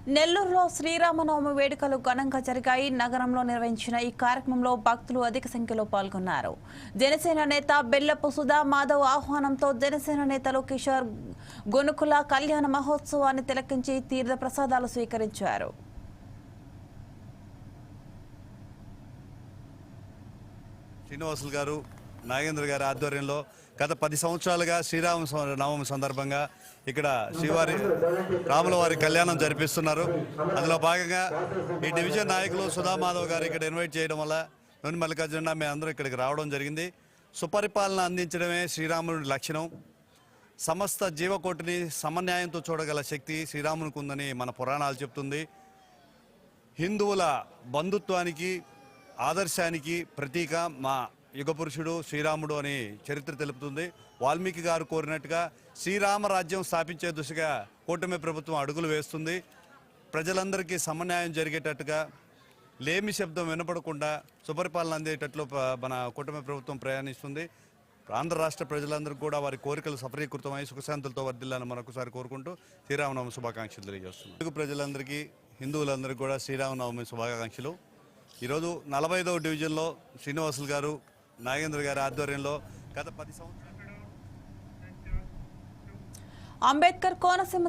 నెల్లూరులో శ్రీరామనవమి వేడుకలు ఘనంగా జరిగాయి. నగరంలో నిర్వహించిన ఈ కార్యక్రమంలో భక్తులు అధిక సంఖ్యలో పాల్గొన్నారు. జనసేన నేత బెల్లపు సుధా మాధవ్ ఆహ్వానంతో జనసేన నేతలు కిషోర్ గొనుకుల కళ్యాణ మహోత్సవాన్ని తిలకించి తీర్థ ప్రసాదాలు స్వీకరించారు. శ్రీనివాసులు గారు, నాగేంద్ర గారి ఆధ్వర్యంలో గత 10 సంవత్సరాలుగా శ్రీరామ నవమి సందర్భంగా ఇక్కడ శ్రీవారి రాముల వారి కళ్యాణం జరిపిస్తున్నారు. అందులో భాగంగా ఈ డివిజన్ నాయకులు సుధామాధవ్ గారు ఇక్కడ ఇన్వైట్ చేయడం వల్ల నూనె మల్లికార్జున మేమందరం ఇక్కడికి రావడం జరిగింది. సుపరిపాలన అందించడమే శ్రీరాముడి లక్షణం. సమస్త జీవకోటిని సమన్యాయంతో చూడగల శక్తి శ్రీరామునికి ఉందని మన పురాణాలు చెప్తుంది. హిందువుల బంధుత్వానికి ఆదర్శానికి ప్రతీక మా యుగపురుషుడు శ్రీరాముడు అని చరిత్ర తెలుపుతుంది. వాల్మీకి గారు కోరినట్టుగా శ్రీరామ రాజ్యం స్థాపించే దిశగా కూటమి ప్రభుత్వం అడుగులు వేస్తుంది. ప్రజలందరికీ సమన్యాయం జరిగేటట్టుగా లేమి శబ్దం వినపడకుండా సుపరిపాలన అందేటట్లు మన కూటమి ప్రభుత్వం ప్రయాణిస్తుంది. ఆంధ్ర రాష్ట్ర ప్రజలందరికీ కూడా వారి కోరికలు సఫలీకృతమై సుఖశాంతులతో వర్ధిల్లని మరొకసారి కోరుకుంటూ శ్రీరామనవమి శుభాకాంక్షలు తెలియజేస్తున్నాం. తెలుగు ప్రజలందరికీ, హిందువులందరికీ కూడా శ్రీరామనవమి శుభాకాంక్షలు. ఈరోజు 45వ డివిజన్లో శ్రీనివాసులు గారు, నాగేంద్ర గారి ఆధ్వర్యంలో గత 10 సంవత్సరాలు అంబేద్కర్ కోనసీమ